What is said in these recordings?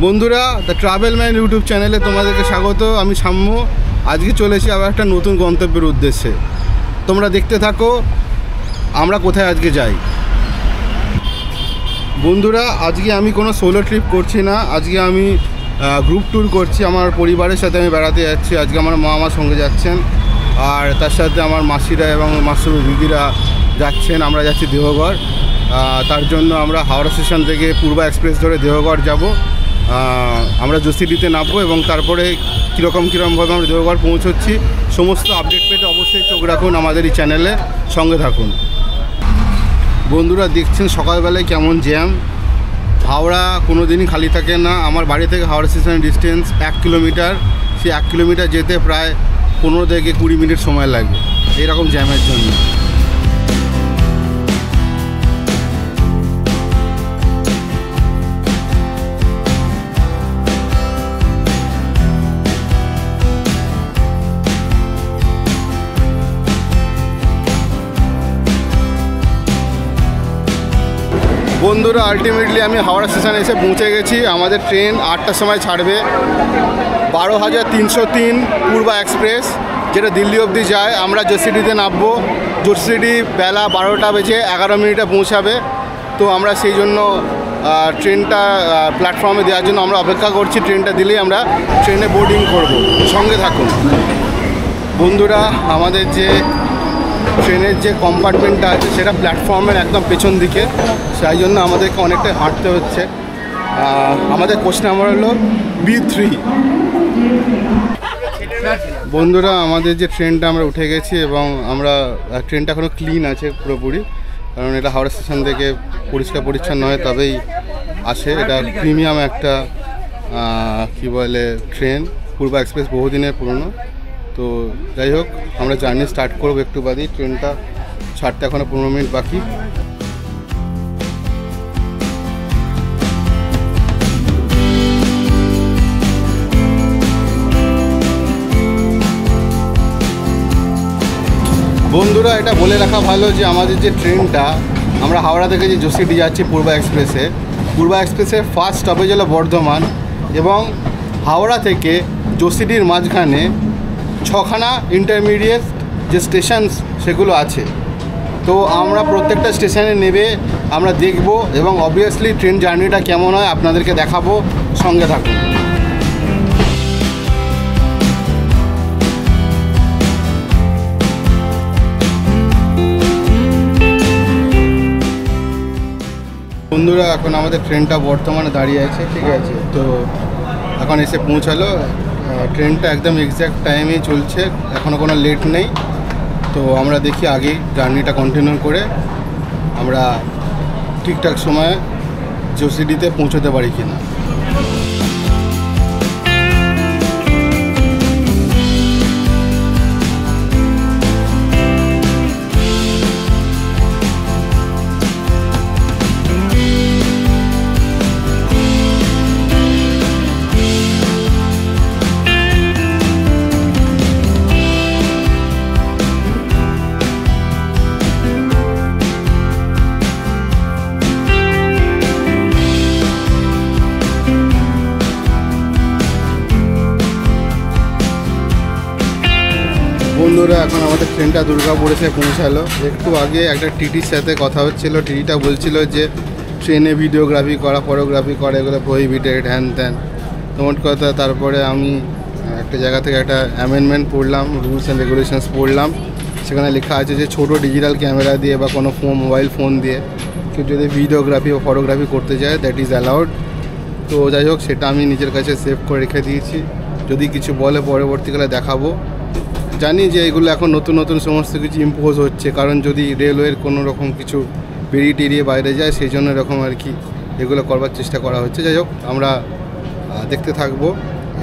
বন্ধুরা the travel man YouTube চ্যানেলে তোমাদেরকে স্বাগত। আমি সাম্য। আজকে চলেছি আবার একটা নতুন গন্তব্যের উদ্দেশ্যে। তোমরা দেখতে থাকো আমরা কোথায় আজকে যাই। বন্ধুরা আজকে আমি কোনো সোলো ট্রিপ করছি না, আজকে আমি গ্রুপ ট্যুর করছি। আমার পরিবারের সাথে আমি বেড়াতে যাচ্ছি। আজকে আমার মা আমার সঙ্গে যাচ্ছেন, আর তার সাথে আমার মাসিরা এবং মাসুর দিদিরা যাচ্ছেন। আমরা যাচ্ছি দেওঘর। তার জন্য আমরা হাওড়া স্টেশন থেকে পূর্বা এক্সপ্রেস ধরে দেওঘর যাব। আমরা জোসিডিতে নামবো এবং তারপরে কীরকমভাবে আমরা দেওঘর পৌঁছচ্ছি সমস্ত আপডেট পেতে অবশ্যই চোখ রাখুন আমাদের এই চ্যানেলে, সঙ্গে থাকুন। বন্ধুরা দেখছেন সকালবেলায় কেমন জ্যাম। হাওড়া কোনো দিনই খালি থাকে না। আমার বাড়ি থেকে হাওড়া স্টেশনের ডিস্টেন্স 1 কিলোমিটার। সেই 1 কিলোমিটার যেতে প্রায় 15 থেকে 20 মিনিট সময় লাগে এইরকম জ্যামের জন্য। বন্ধুরা আলটিমেটলি আমি হাওড়া স্টেশনে এসে পৌঁছে গেছি। আমাদের ট্রেন 8টার সময় ছাড়বে। 12,303 পূর্বা এক্সপ্রেস, যেটা দিল্লি অবধি যায়। আমরা জোসিডিতে নামবো। জোসিডি বেলা 12টা বেজে 11 মিনিটে পৌঁছাবে। তো আমরা সেই জন্য ট্রেনটা প্ল্যাটফর্মে দেওয়ার জন্য আমরা অপেক্ষা করছি। ট্রেনটা দিলেই আমরা ট্রেনে বোর্ডিং করব। সঙ্গে থাকুন। বন্ধুরা আমাদের যে ট্রেনের যে কম্পার্টমেন্টটা আছে সেটা প্ল্যাটফর্মের একদম পেছন দিকে, সেই জন্য আমাদেরকে অনেকটাই হাঁটতে হচ্ছে। আমাদের কোচ নাম্বার হলো B3। বন্ধুরা আমাদের যে ট্রেনটা আমরা উঠে গেছি এবং আমরা ট্রেনটা এখনও ক্লিন আছে পুরোপুরি, কারণ এটা হাওড়া স্টেশন থেকে পরিষ্কার পরিচ্ছন্ন হয় তবেই আসে। এটা প্রিমিয়াম একটা কী বলে ট্রেন, পূর্বা এক্সপ্রেস, বহুদিনের পুরনো। তো যাই হোক আমরা জার্নি স্টার্ট করবো একটু বাদেই। ট্রেনটা ছাড়তে এখনও 15 মিনিট বাকি। বন্ধুরা এটা বলে রাখা ভালো যে আমাদের যে ট্রেনটা, আমরা হাওড়া থেকে যে জোসিডি যাচ্ছি পূর্বা এক্সপ্রেসে, পূর্বা এক্সপ্রেসের ফার্স্ট স্টপেজ হলো বর্ধমান এবং হাওড়া থেকে জোসিডির মাঝখানে 6খানা ইন্টারমিডিয়েট যে স্টেশন সেগুলো আছে। তো আমরা প্রত্যেকটা স্টেশনে নেবে আমরা দেখব এবং অবভিয়াসলি ট্রেন জার্নিটা কেমন হয় আপনাদেরকে দেখাবো। সঙ্গে থাকুন। বন্ধুরা এখন আমাদের ট্রেনটা বর্তমানে দাঁড়িয়ে আছে, ঠিক আছে। তো এখন এসে পৌঁছালো। ট্রেনটা একদম এক্স্যাক্ট টাইমেই চলছে, এখনও কোনো লেট নেই। তো আমরা দেখি আগেই জার্নিটা কন্টিনিউ করে আমরা ঠিকঠাক সময়ে জোসিডিতে পৌঁছতে পারি কি না। বন্ধুরা এখন আমাদের ট্রেনটা দুর্গাপুর এসে পৌঁছালো। একটু আগে একটা টিটির সাথে কথা হচ্ছিল। টিটিটা বলছিল যে ট্রেনে ভিডিওগ্রাফি করা, ফটোগ্রাফি করা এগুলো প্রহিবিটেড, হ্যান ত্যান তোমার কথা। তারপরে আমি একটা জায়গা থেকে একটা অ্যামেন্ডমেন্ট পড়লাম, রুলস অ্যান্ড রেগুলেশনস পড়লাম। সেখানে লেখা আছে যে ছোটো ডিজিটাল ক্যামেরা দিয়ে বা কোনো মোবাইল ফোন দিয়ে কেউ যদি ভিডিওগ্রাফি বা ফটোগ্রাফি করতে যায় দ্যাট ইজ অ্যালাউড। তো যাই হোক সেটা আমি নিজের কাছে সেভ করে রেখে দিয়েছি। যদি কিছু বলে পরবর্তীকালে দেখাবো। জানি যে এগুলো এখন নতুন নতুন সমস্ত কিছু ইম্পোজ হচ্ছে, কারণ যদি রেলওয়ের কোনো রকম কিছু বেরিয়ে টেরিয়ে বাইরে যায় সেই জন্য এরকম আর কি এগুলো করবার চেষ্টা করা হচ্ছে। যাই হোক আমরা দেখতে থাকবো।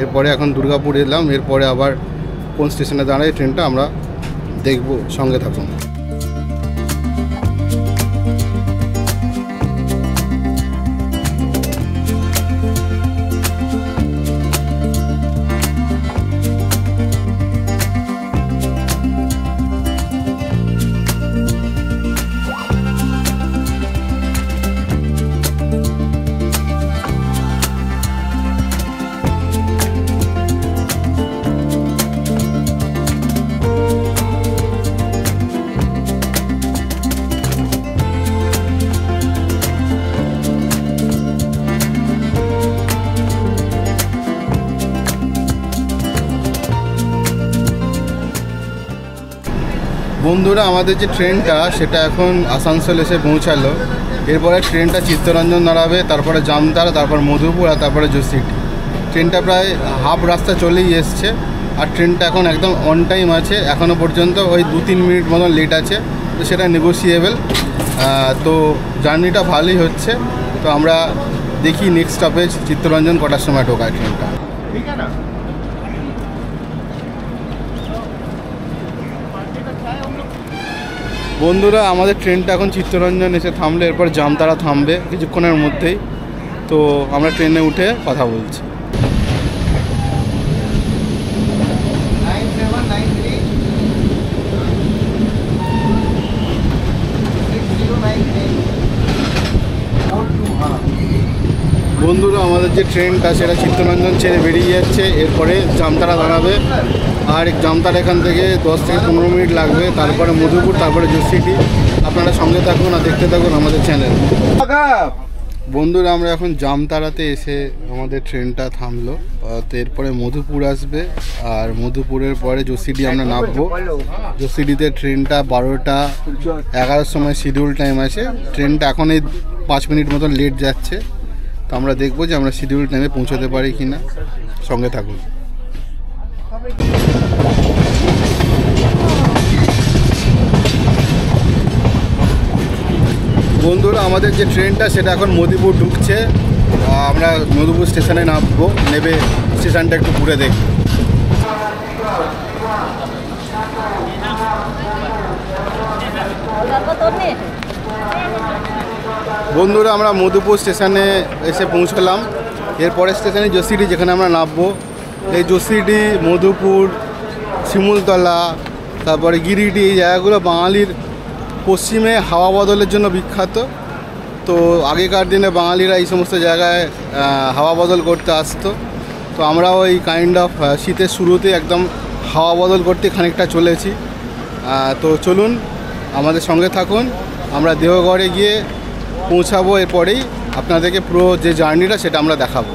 এরপরে এখন দুর্গাপুর এলাম, এরপরে আবার কোন স্টেশনে দাঁড়ায় ট্রেনটা আমরা দেখব। সঙ্গে থাকুন। বন্ধুরা আমাদের যে ট্রেনটা সেটা এখন আসানসোল এসে পৌঁছালো। এরপরে ট্রেনটা চিত্তরঞ্জন দাঁড়াবে, তারপরে জামতারা, তারপর মধুপুর, আর তারপরে জোসিটি। ট্রেনটা প্রায় হাফ রাস্তা চলেই এসছে, আর ট্রেনটা এখন একদম অন টাইম আছে। এখনও পর্যন্ত ওই 2-3 মিনিট মতন লেট আছে, তো সেটা নেগোসিয়েবল। তো জার্নিটা ভালোই হচ্ছে। তো আমরা দেখি নেক্সট স্টপেজ চিত্তরঞ্জন কটার সময় ঢোকায় ট্রেনটা। ঠিক আছে না? বন্ধুরা আমাদের ট্রেনটা এখন চিত্তরঞ্জন এসে থামলে, এরপর জামতারা থামবে কিছুক্ষণের মধ্যেই। তো আমরা ট্রেনে উঠে কথা বলছি। বন্ধুরা আমাদের যে ট্রেনটা সেটা চিত্তরঞ্জন ছেড়ে বেরিয়ে যাচ্ছে, এরপরে জামতারা দাঁড়াবে। আর জামতারা এখান থেকে 10 থেকে 15 মিনিট লাগবে, তারপরে মধুপুর, তারপরে জোসিটি। আপনারা সঙ্গে থাকুন আর দেখতে থাকুন আমাদের চ্যানেল। বন্ধুরা আমরা এখন জামতারাতে এসে আমাদের ট্রেনটা থামলো। তো এরপরে মধুপুর আসবে, আর মধুপুরের পরে জোসিটি আমরা নামবো। জোসিটিতে ট্রেনটা 12টা 11 সময় শিডিউল টাইম আছে। ট্রেনটা এখন এই 5 মিনিট মতন লেট যাচ্ছে। তো আমরা দেখবো যে আমরা শিডিউল টাইমে পৌঁছাতে পারি কি না। সঙ্গে থাকুন। বন্ধুরা আমাদের যে ট্রেনটা সেটা এখন মধুপুর ঢুকছে। আমরা মধুপুর স্টেশনে নামবো, নেবে স্টেশনটা একটু ঘুরে দেখব। বন্ধুরা আমরা মধুপুর স্টেশনে এসে পৌঁছলাম। এরপরের স্টেশনে জোসিটি, যেখানে আমরা নামবো। এই জোসিটি, মধুপুর, শিমুলতলা, তারপরে গিরিডি, এই জায়গাগুলো বাঙালির পশ্চিমে হাওয়া বদলের জন্য বিখ্যাত। তো আগেকার দিনে বাঙালিরা এই সমস্ত জায়গায় হাওয়া বদল করতে আসতো। তো আমরা ওই কাইন্ড অফ শীতের শুরুতে একদম হাওয়া বদল করতে খানিকটা চলেছি। তো চলুন আমাদের সঙ্গে থাকুন, আমরা দেওঘরে গিয়ে পৌঁছাবো। এরপরেই আপনাদেরকে পুরো যে জার্নিটা সেটা আমরা দেখাবো।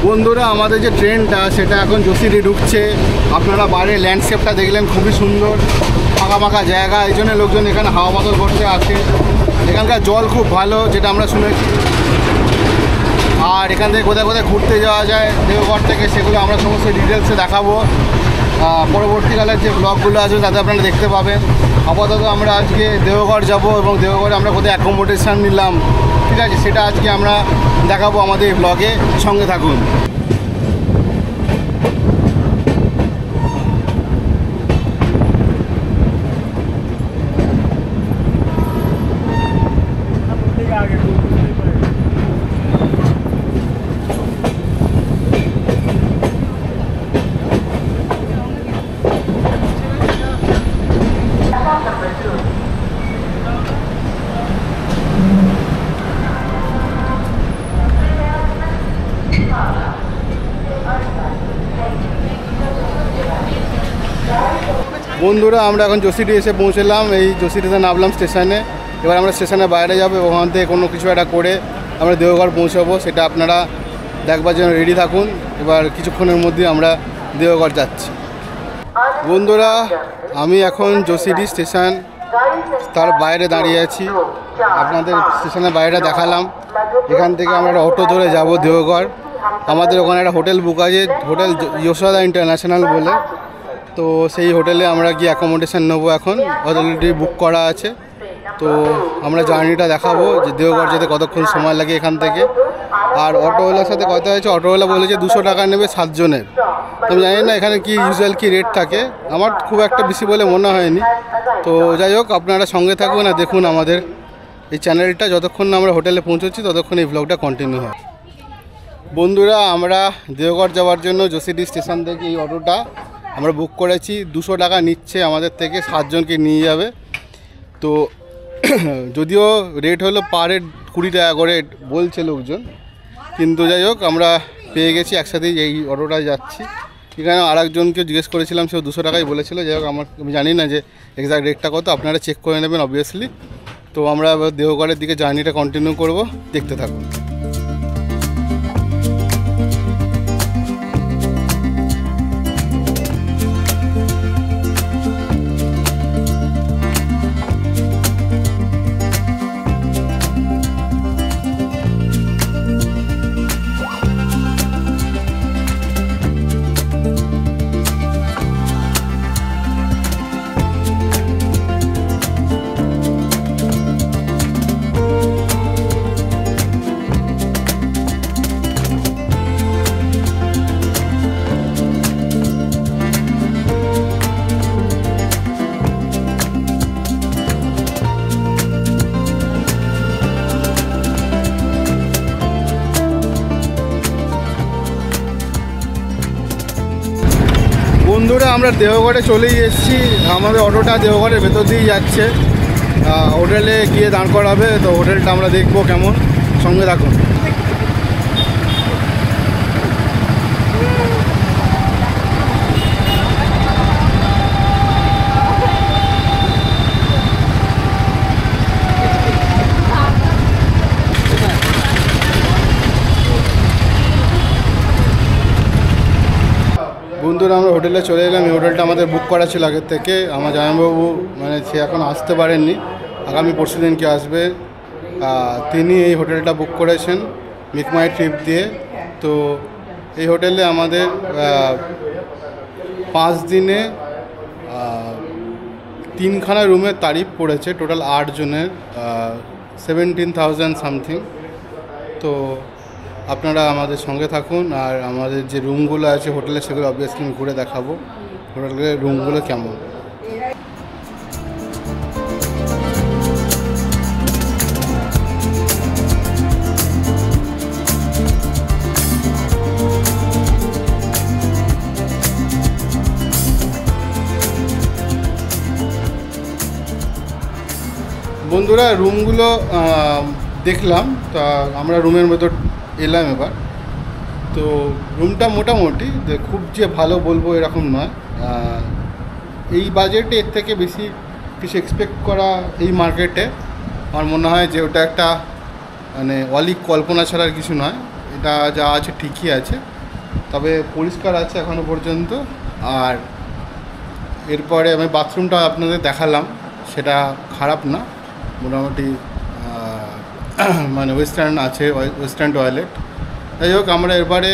বন্ধুরা আমাদের যে ট্রেনটা সেটা এখন জোসিটি ঢুকছে। আপনারা বাইরে ল্যান্ডস্কেপটা দেখলেন, খুবই সুন্দর, ফাঁকা ফাঁকা জায়গা। এই জন্য লোকজন এখানে হাওয়া বদল করতে আসে। এখানকার জল খুব ভালো, যেটা আমরা শুনেছি। আর এখান থেকে কোথায় কোথায় ঘুরতে যাওয়া যায় দেওঘর থেকে, সেগুলো আমরা সমস্ত ডিটেলসে দেখাবো। পরবর্তীকালের যে ব্লগগুলো আছে তাতে আপনারা দেখতে পাবেন। আপাতত আমরা আজকে দেওঘর যাব, এবং দেওঘরে আমরা কোথায় অ্যাকোমোডেশন নিলাম, ঠিক আছে, সেটা আজকে আমরা দেখাবো আমাদের এই ব্লগে। সঙ্গে থাকুন। বন্ধুরা আমরা এখন জোসিটি এসে পৌঁছলাম। এই জোসিটিতে নামলাম স্টেশনে। এবার আমরা স্টেশনের বাইরে যাবো, ওখান থেকে কোনো কিছু একটা করে আমরা দেওঘর পৌঁছাবো। সেটা আপনারা দেখবার জন্য রেডি থাকুন। এবার কিছুক্ষণের মধ্যে আমরা দেওঘর যাচ্ছি। বন্ধুরা আমি এখন জোসিটি স্টেশন তার বাইরে দাঁড়িয়ে আছি। আপনাদের স্টেশনের বাইরে দেখালাম। এখান থেকে আমরা অটো ধরে যাব দেওঘর। আমাদের ওখানে একটা হোটেল বুক আছে, হোটেল যশোদা ইন্টারন্যাশনাল বলে। তো সেই হোটেলে আমরা গিয়ে অ্যাকোমোডেশন নেবো। এখন অলরেডি বুক করা আছে। তো আমরা জার্নিটা দেখাবো যে দেওঘর যেতে কতক্ষণ সময় লাগে এখান থেকে। আর অটোওয়ালার সাথে কথা হয়েছে, অটোওয়ালা বলেছে 200 টাকা নেবে 7 জনের। আমি জানি না এখানে কি ইউজুয়াল কি রেট থাকে, আমার খুব একটা বেশি বলে মনে হয়নি। তো যাই হোক, আপনারা সঙ্গে থাকুন আর দেখুন আমাদের এই চ্যানেলটা। যতক্ষণ না আমরা হোটেলে পৌঁছচ্ছি ততক্ষণ এই ব্লগটা কন্টিনিউ হয়। বন্ধুরা আমরা দেওঘর যাওয়ার জন্য জোসিটি স্টেশন থেকে এই অটোটা আমরা বুক করেছি। 200 টাকা নিচ্ছে আমাদের থেকে, 7 জনকে নিয়ে যাবে। তো যদিও রেট হলো পার হেড 20 টাকা করে বলছে লোকজন, কিন্তু যাই হোক আমরা পেয়ে গেছি, একসাথেই এই অটোটায় যাচ্ছি। এখানে আরেকজনকে জিজ্ঞেস করেছিলাম, সেও 200 টাকাই বলেছিল। যাই হোক আমি জানি না যে এক্সাক্ট রেটটা কত, আপনারা চেক করে নেবেন অবভিয়াসলি। তো আমরা এবার দেওঘরের দিকে জার্নিটা কন্টিনিউ করব, দেখতে থাকুন। বন্ধুরা আমরা দেওঘরে চলেই এসেছি। আমাদের অটোটা দেওঘরের ভেতর দিয়েই যাচ্ছে, হোটেলে গিয়ে দাঁড় করাবে। তো হোটেলটা আমরা দেখবো কেমন, সঙ্গে থাকুন। বন্ধুরা আমরা হোটেলে চলে এলাম। এই হোটেলটা আমাদের বুক করা ছিল আগের থেকে। আমার জামাইবাবু মানে সে এখন আসতে পারেননি, আগামী পরশু দিনকে আসবে। তিনি এই হোটেলটা বুক করেছেন মেক মাই ট্রিপ দিয়ে। তো এই হোটেলে আমাদের 5 দিনে 3খানা রুমের তারিফ পড়েছে, টোটাল 8 জনের 17,000 সামথিং। তো আপনারা আমাদের সঙ্গে থাকুন, আর আমাদের যে রুমগুলো আছে হোটেলে সেগুলো অবভিয়াসলি আমি ঘুরে দেখাবো হোটেলের রুমগুলো কেমন। বন্ধুরা রুমগুলো দেখলাম, তা আমরা রুমের ভেতর এলাম এবার। তো রুমটা মোটামুটি খুব যে ভালো বলবো এরকম নয়। এই বাজেটে এর থেকে বেশি কিছু এক্সপেক্ট করা এই মার্কেটে আমার মনে হয় যে ওটা একটা মানে অলিক কল্পনা ছাড়ার কিছু নয়। এটা যা আছে ঠিকই আছে, তবে পরিষ্কার আছে এখনও পর্যন্ত। আর এরপরে আমি বাথরুমটা আপনাদের দেখালাম, সেটা খারাপ না, মোটামুটি মানে ওয়েস্টার্ন আছে, ওয়েস্টার্ন টয়লেট। যাই হোক আমরা এরপরে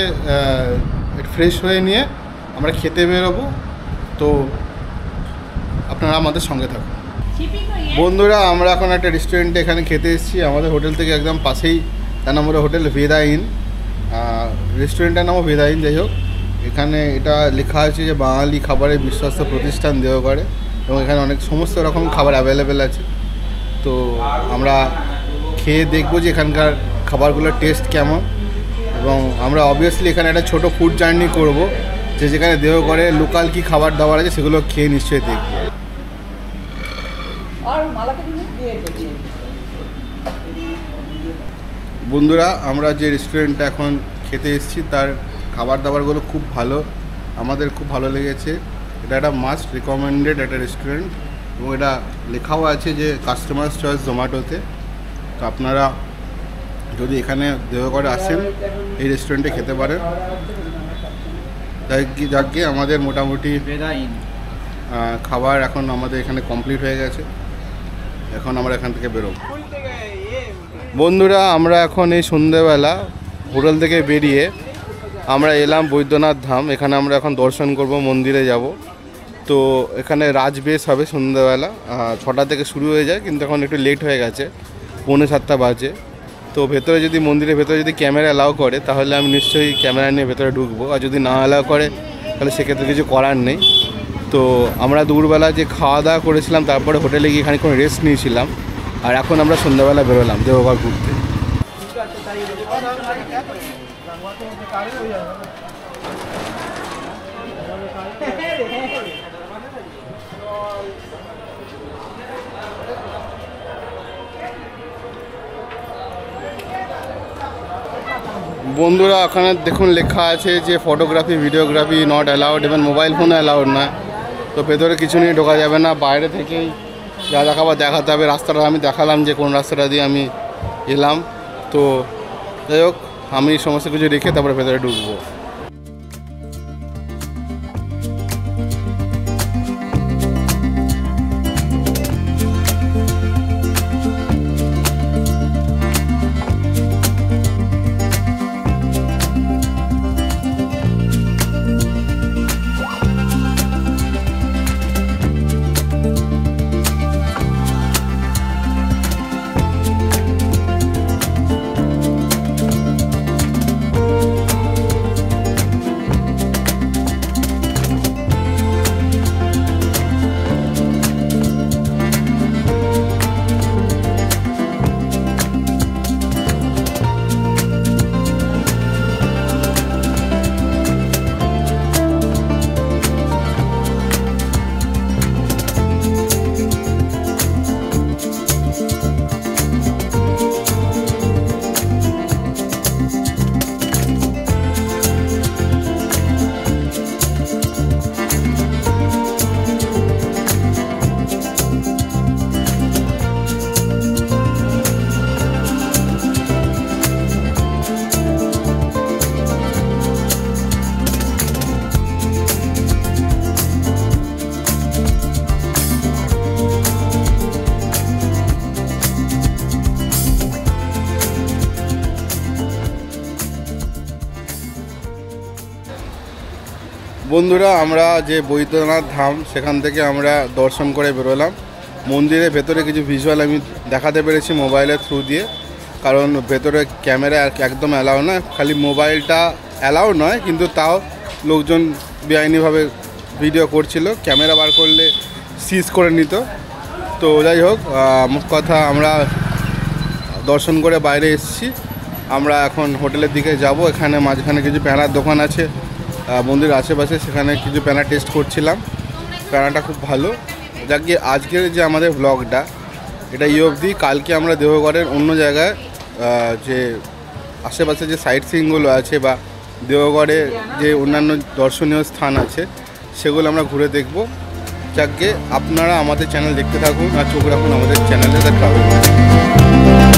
ফ্রেশ হয়ে নিয়ে আমরা খেতে বেরোবো। তো আপনারা আমাদের সঙ্গে থাকুন। বন্ধুরা আমরা এখন একটা রেস্টুরেন্টে এখানে খেতে এসেছি, আমাদের হোটেল থেকে একদম পাশেই। তার নাম হলো হোটেল ভেদা ইন, রেস্টুরেন্টের নামও ভেদা ইন। যাই হোক এখানে এটা লেখা আছে যে বাঙালি খাবারের বিশ্বস্ত প্রতিষ্ঠান দেওঘরে, এবং এখানে অনেক সমস্ত রকম খাবার অ্যাভেলেবেল আছে। তো আমরা খেয়ে দেখবো যে এখানকার খাবারগুলোর টেস্ট কেমন, এবং আমরা অবভিয়াসলি এখানে একটা ছোটো ফুড জার্নি করব, যে যেখানে দেওঘরে লোকাল কী খাবার দাবার আছে সেগুলো খেয়ে নিশ্চয়ই দেখব। বন্ধুরা আমরা যে রেস্টুরেন্টটা এখন খেতে এসেছি তার খাবার দাবারগুলো খুব ভালো, আমাদের খুব ভালো লেগেছে। এটা একটা মাস্ট রিকমেন্ডেড একটা রেস্টুরেন্ট, এবং এটা লেখাও আছে যে কাস্টমার চয়েস জোম্যাটোতে। তো আপনারা যদি এখানে দেওঘরে আসেন এই রেস্টুরেন্টে খেতে পারেন। যাক গিয়ে আমাদের মোটামুটি খাবার এখন আমাদের এখানে কমপ্লিট হয়ে গেছে, এখন আমরা এখান থেকে বেরোব। বন্ধুরা আমরা এখন এই সন্ধ্যেবেলা হোটেল থেকে বেরিয়ে আমরা এলাম বৈদ্যনাথ ধাম। এখানে আমরা এখন দর্শন করব, মন্দিরে যাব। তো এখানে রাজবেশ হবে সন্ধ্যেবেলা, 6টা থেকে শুরু হয়ে যায়, কিন্তু এখন একটু লেট হয়ে গেছে, 6:45 বাজে। তো ভেতরে যদি মন্দিরের ভেতরে যদি ক্যামেরা অ্যালাউ করে তাহলে আমি নিশ্চয়ই ক্যামেরা নিয়ে ভেতরে ঢুকবো, আর যদি না অ্যালাউ করে তাহলে সেক্ষেত্রে কিছু করার নেই। তো আমরা দুপুরবেলা যে খাওয়া দাওয়া করেছিলাম তারপরে হোটেলে গিয়ে খানিকক্ষণ রেস্ট নিয়েছিলাম, আর এখন আমরা সন্ধ্যাবেলা বেরোলাম দেওঘর ঘুরতে। বন্ধুরা ওখানে দেখুন লেখা আছে যে photography videography not allowed, even mobile ফোনও অ্যালাউড না। তো ভেতরে কিছু নিয়ে ঢোকা যাবে না, বাইরে থেকেই যা দেখাবার দেখাতে হবে। রাস্তাটা আমি দেখালাম যে কোন রাস্তাটা দিয়ে আমি এলাম। তো যাই হোক, আমি সমস্ত কিছু রেখে তারপরে ভেতরে ঢুকবো। বন্ধুরা, আমরা যে বৈদ্যনাথ ধাম সেখান থেকে আমরা দর্শন করে বেরোলাম। মন্দিরের ভেতরে কিছু ভিজুয়াল আমি দেখাতে পেরেছি মোবাইলের থ্রু দিয়ে, কারণ ভেতরে ক্যামেরা একদম অ্যালাউ নয়। খালি মোবাইলটা অ্যালাউ নয়, কিন্তু তাও লোকজন বেআইনিভাবে ভিডিও করছিল, ক্যামেরা বার করলে সিজ করে নিত। তো যাই হোক, মোট কথা আমরা দর্শন করে বাইরে এসেছি। আমরা এখন হোটেলের দিকে যাব। এখানে মাঝখানে কিছু প্যানার দোকান আছে মন্দিরের আশেপাশে, সেখানে কিছু প্যানা টেস্ট করছিলাম। প্যানাটা খুব ভালো। যাকে আজকের যে আমাদের ব্লগটা এটা অবধি। কালকে আমরা দেওঘরের অন্য জায়গায় যে আশেপাশে যে সাইট সিইংগুলো আছে বা দেওঘরে যে অন্যান্য দর্শনীয় স্থান আছে সেগুলো আমরা ঘুরে দেখব। যাকে আপনারা আমাদের চ্যানেল দেখতে থাকুন আর চোখ রাখুন আমাদের চ্যানেলে দ্য ট্রাভেল।